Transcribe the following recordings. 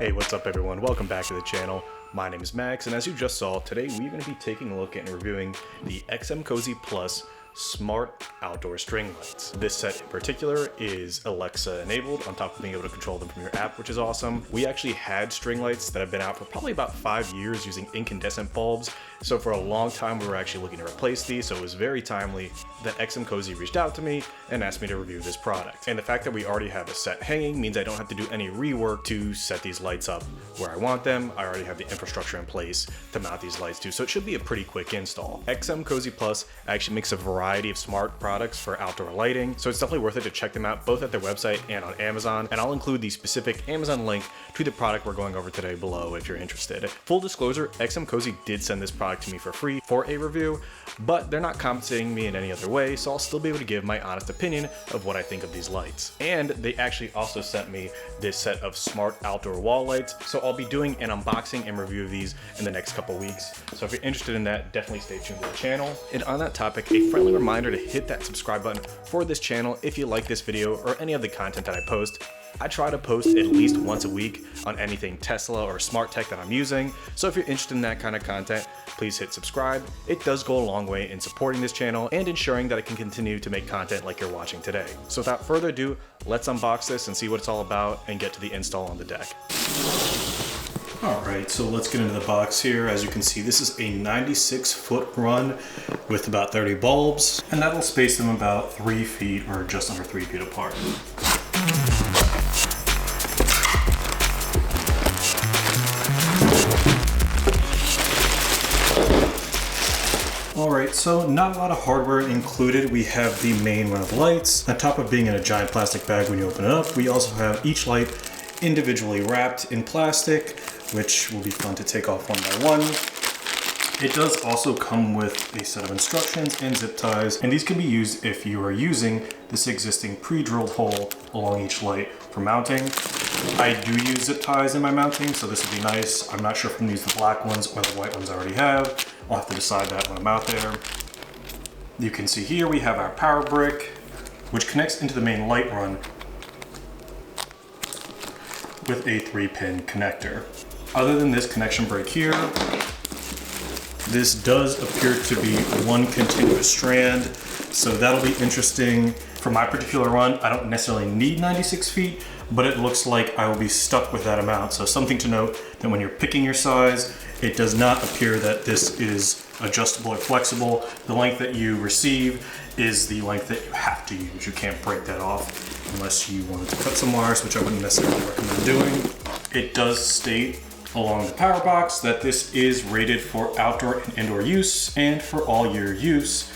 Hey, what's up everyone? Welcome back to the channel. My name is Max, and as you just saw, today we're going to be taking a look at and reviewing the Xmcosy Plus Smart Outdoor String Lights. This set in particular is Alexa enabled, on top of being able to control them from your app, which is awesome. We actually had string lights that have been out for probably about 5 years using incandescent bulbs, so for a long time we were actually looking to replace these, so it was very timely that Xmcosy reached out to me and asked me to review this product. And the fact that we already have a set hanging means I don't have to do any rework to set these lights up where I want them. I already have the infrastructure in place to mount these lights to, so it should be a pretty quick install. Xmcosy Plus actually makes a variety of smart products for outdoor lighting, so it's definitely worth it to check them out both at their website and on Amazon, and I'll include the specific Amazon link to the product we're going over today below if you're interested. Full disclosure, Xmcosy did send this product to me for free for a review, but they're not compensating me in any other way, so I'll still be able to give my honest opinion of what I think of these lights. And they actually also sent me this set of smart outdoor wall lights, so I'll be doing an unboxing and review of these in the next couple weeks. So if you're interested in that, definitely stay tuned to the channel. And on that topic, a friendly reminder to hit that subscribe button for this channel if you like this video or any of the content that I post. I try to post at least once a week on anything Tesla or smart tech that I'm using, so if you're interested in that kind of content, please hit subscribe. It does go a long way in supporting this channel and ensuring that I can continue to make content like you're watching today. So without further ado, let's unbox this and see what it's all about and get to the install on the deck. Alright, so let's get into the box here. As you can see, this is a 96-foot run with about 30 bulbs, and that'll space them about 3 feet or just under 3 feet apart. Alright, so not a lot of hardware included. We have the main run of lights. On top of being in a giant plastic bag when you open it up, we also have each light individually wrapped in plastic, which will be fun to take off one by one. It does also come with a set of instructions and zip ties, and these can be used if you are using this existing pre-drilled hole along each light for mounting. I do use zip ties in my mounting, so this would be nice. I'm not sure if I'm going to use the black ones or the white ones I already have. I'll have to decide that when I'm out there. You can see here we have our power brick, which connects into the main light run with a 3-pin connector. Other than this connection break here, this does appear to be one continuous strand, so that'll be interesting. For my particular run, I don't necessarily need 96 feet, but it looks like I will be stuck with that amount. So something to note that when you're picking your size, it does not appear that this is adjustable or flexible. The length that you receive is the length that you have to use. You can't break that off unless you wanted to cut some wires, which I wouldn't necessarily recommend doing. It does state along the power box that this is rated for outdoor and indoor use and for all year use,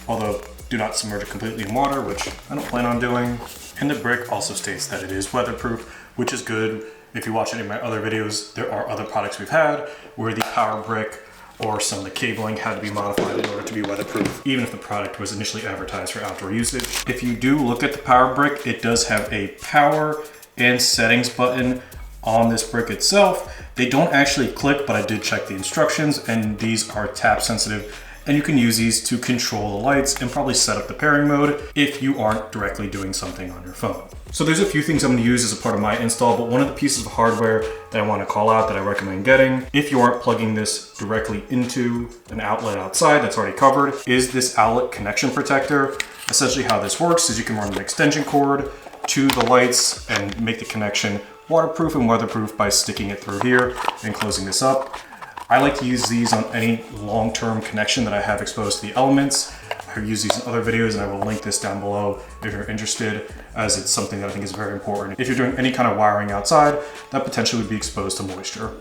although do not submerge it completely in water, which I don't plan on doing. And the brick also states that it is weatherproof, which is good. If you watch any of my other videos, there are other products we've had where the power brick or some of the cabling had to be modified in order to be weatherproof, even if the product was initially advertised for outdoor usage. If you do look at the power brick, it does have a power and settings button on this brick itself. They don't actually click, but I did check the instructions, and these are tap sensitive, and you can use these to control the lights and probably set up the pairing mode if you aren't directly doing something on your phone. So there's a few things I'm going to use as a part of my install, but one of the pieces of hardware that I want to call out that I recommend getting, if you aren't plugging this directly into an outlet outside that's already covered, is this outlet connection protector. Essentially how this works is you can run an extension cord to the lights and make the connection waterproof and weatherproof by sticking it through here and closing this up. I like to use these on any long-term connection that I have exposed to the elements. I use these in other videos, and I will link this down below if you're interested, as it's something that I think is very important. If you're doing any kind of wiring outside, that potentially would be exposed to moisture.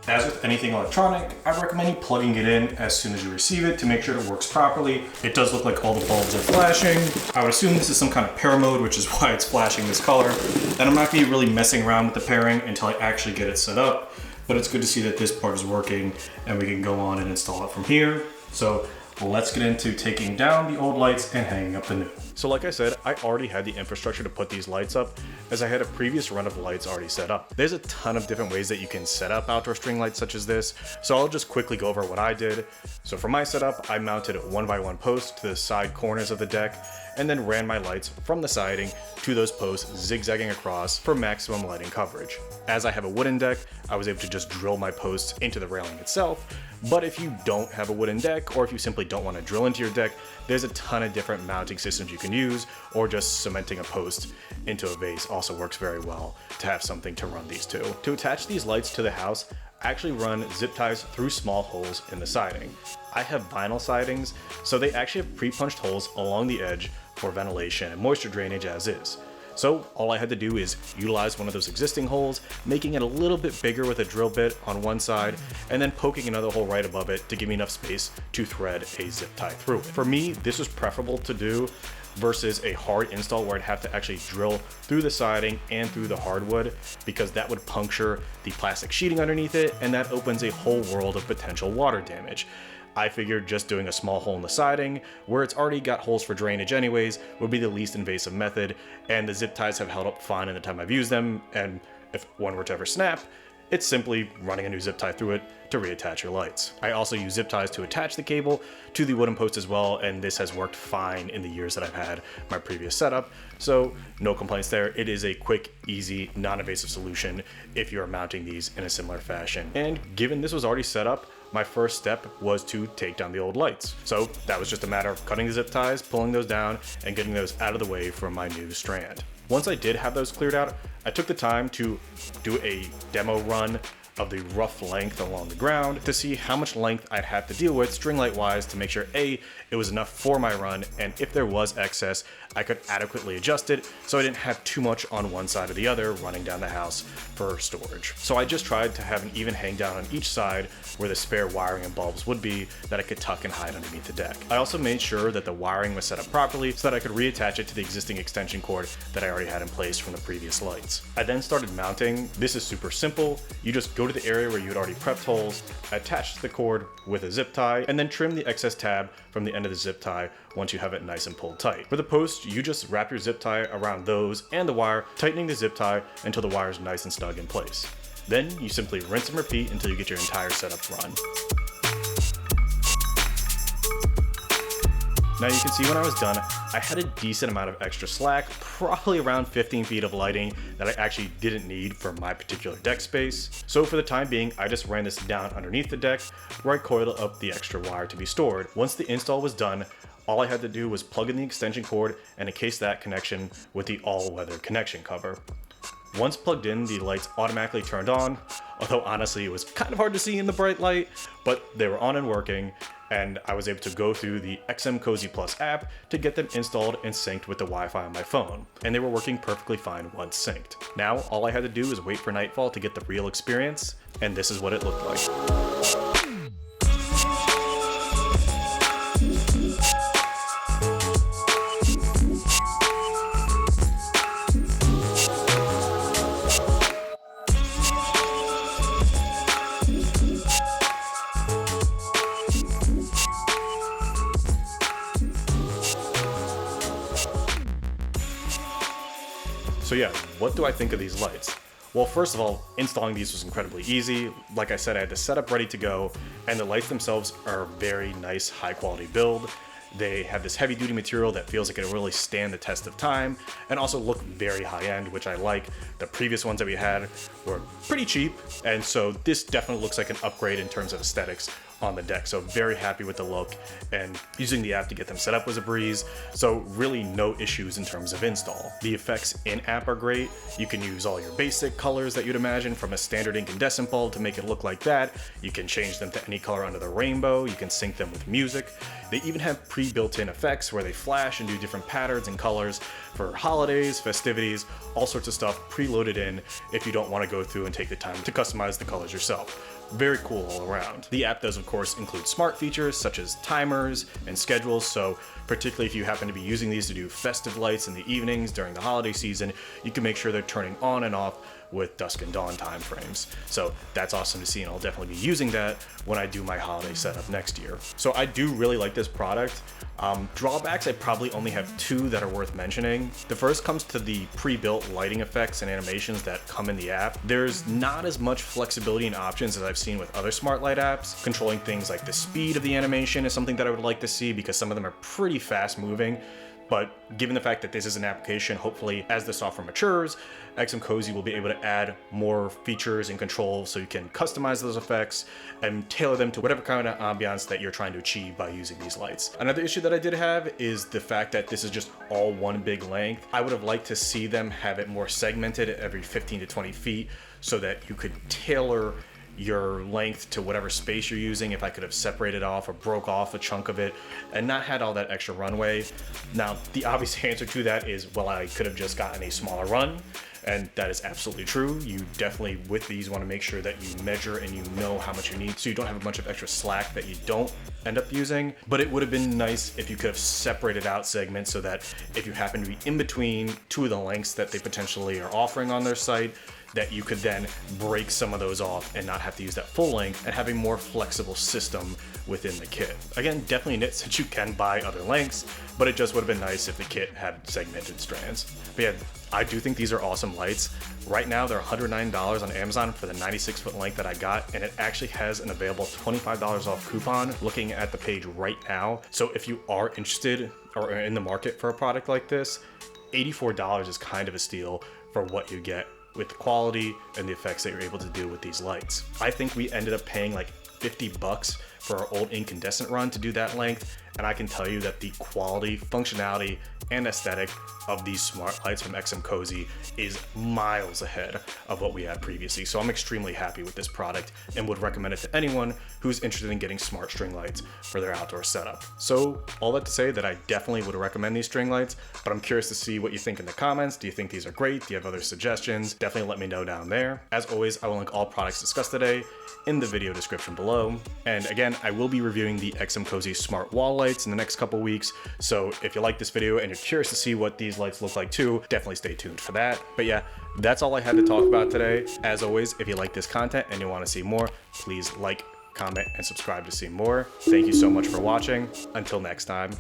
As with anything electronic, I recommend you plugging it in as soon as you receive it to make sure it works properly. It does look like all the bulbs are flashing. I would assume this is some kind of pair mode, which is why it's flashing this color. And I'm not going to be really messing around with the pairing until I actually get it set up. But it's good to see that this part is working and we can go on and install it from here. So let's get into taking down the old lights and hanging up the new. So like I said, I already had the infrastructure to put these lights up as I had a previous run of lights already set up. There's a ton of different ways that you can set up outdoor string lights such as this, so I'll just quickly go over what I did. So for my setup, I mounted 1x1 posts to the side corners of the deck and then ran my lights from the siding to those posts, zigzagging across for maximum lighting coverage. As I have a wooden deck, I was able to just drill my posts into the railing itself, but if you don't have a wooden deck, or if you simply don't want to drill into your deck, there's a ton of different mounting systems you can use, or just cementing a post into a vase also works very well to have something to run these to. To attach these lights to the house, I actually run zip ties through small holes in the siding. I have vinyl sidings, so they actually have pre-punched holes along the edge for ventilation and moisture drainage as is. So all I had to do is utilize one of those existing holes, making it a little bit bigger with a drill bit on one side, and then poking another hole right above it to give me enough space to thread a zip tie through it. For me, this was preferable to do versus a hard install where I'd have to actually drill through the siding and through the hardwood, because that would puncture the plastic sheeting underneath it, and that opens a whole world of potential water damage. I figured just doing a small hole in the siding, where it's already got holes for drainage anyways, would be the least invasive method, and the zip ties have held up fine in the time I've used them, and if one were to ever snap, it's simply running a new zip tie through it to reattach your lights. I also use zip ties to attach the cable to the wooden post as well, and this has worked fine in the years that I've had my previous setup, so no complaints there. It is a quick, easy, non-invasive solution if you're mounting these in a similar fashion. And given this was already set up, my first step was to take down the old lights. So that was just a matter of cutting the zip ties, pulling those down, and getting those out of the way from my new strand. Once I did have those cleared out, I took the time to do a demo run of the rough length along the ground to see how much length I'd have to deal with string light wise to make sure A, it was enough for my run, and if there was excess, I could adequately adjust it so I didn't have too much on one side or the other running down the house for storage. So I just tried to have an even hang down on each side where the spare wiring and bulbs would be that I could tuck and hide underneath the deck. I also made sure that the wiring was set up properly so that I could reattach it to the existing extension cord that I already had in place from the previous lights. I then started mounting. This is super simple. You just go to the area where you had already prepped holes, attach the cord with a zip tie, and then trim the excess tab from the end of the zip tie once you have it nice and pulled tight. For the posts, you just wrap your zip tie around those and the wire, tightening the zip tie until the wire is nice and snug in place. Then you simply rinse and repeat until you get your entire setup run. Now you can see when I was done, I had a decent amount of extra slack, probably around 15 feet of lighting that I actually didn't need for my particular deck space. So for the time being, I just ran this down underneath the deck where I coiled up the extra wire to be stored. Once the install was done, all I had to do was plug in the extension cord and encase that connection with the all-weather connection cover. Once plugged in, the lights automatically turned on, although honestly it was kind of hard to see in the bright light, but they were on and working, and I was able to go through the Xmcosy Plus app to get them installed and synced with the Wi-Fi on my phone, and they were working perfectly fine once synced. Now all I had to do was wait for nightfall to get the real experience, and this is what it looked like. So yeah, what do I think of these lights? Well, first of all, installing these was incredibly easy. Like I said, I had the setup ready to go, and the lights themselves are a very nice, high quality build. They have this heavy duty material that feels like it'll really stand the test of time, and also look very high end, which I like. The previous ones that we had were pretty cheap, and so this definitely looks like an upgrade in terms of aesthetics on the deck. So very happy with the look, and using the app to get them set up was a breeze. So really no issues in terms of install. The effects in app are great. You can use all your basic colors that you'd imagine from a standard incandescent bulb to make it look like that. You can change them to any color under the rainbow. You can sync them with music. They even have pre-built-in effects where they flash and do different patterns and colors for holidays, festivities, all sorts of stuff preloaded in if you don't want to go through and take the time to customize the colors yourself. Very cool all around. The app does of course include smart features such as timers and schedules, so particularly if you happen to be using these to do festive lights in the evenings during the holiday season, you can make sure they're turning on and off with dusk and dawn time frames. So that's awesome to see, and I'll definitely be using that when I do my holiday setup next year. So I do really like this product. Drawbacks, I probably only have two that are worth mentioning. The first comes to the pre-built lighting effects and animations that come in the app. There's not as much flexibility and options as I've seen with other smart light apps. Controlling things like the speed of the animation is something that I would like to see, because some of them are pretty fast moving. But given the fact that this is an application, hopefully as the software matures, Xmcosy will be able to add more features and controls so you can customize those effects and tailor them to whatever kind of ambiance that you're trying to achieve by using these lights. Another issue that I did have is the fact that this is just all one big length. I would have liked to see them have it more segmented at every 15 to 20 feet so that you could tailor your length to whatever space you're using. If I could have separated off or broke off a chunk of it and not had all that extra runway. Now, the obvious answer to that is, well, I could have just gotten a smaller run, and that is absolutely true. You definitely, with these, want to make sure that you measure and you know how much you need, so you don't have a bunch of extra slack that you don't end up using. But it would have been nice if you could have separated out segments so that if you happen to be in between two of the lengths that they potentially are offering on their site, that you could then break some of those off and not have to use that full length, and have a more flexible system within the kit. Again, definitely nits that you can buy other lengths, but it just would have been nice if the kit had segmented strands. But yeah, I do think these are awesome lights. Right now, they're $109 on Amazon for the 96-foot length that I got, and it actually has an available $25 off coupon looking at the page right now. So if you are interested or in the market for a product like this, $84 is kind of a steal for what you get with the quality and the effects that you're able to do with these lights. I think we ended up paying like $50 for our old incandescent run to do that length, and I can tell you that the quality, functionality, and aesthetic of these smart lights from Xmcosy is miles ahead of what we had previously. So I'm extremely happy with this product and would recommend it to anyone who's interested in getting smart string lights for their outdoor setup. So all that to say that I definitely would recommend these string lights, but I'm curious to see what you think in the comments. Do you think these are great? Do you have other suggestions? Definitely let me know down there. As always, I will link all products discussed today in the video description below. And again, I will be reviewing the Xmcosy smart wall lights in the next couple weeks. So if you like this video and you're curious to see what these lights look like too, definitely stay tuned for that. But yeah, that's all I had to talk about today. As always, if you like this content and you want to see more, please like, comment, and subscribe to see more. Thank you so much for watching. Until next time.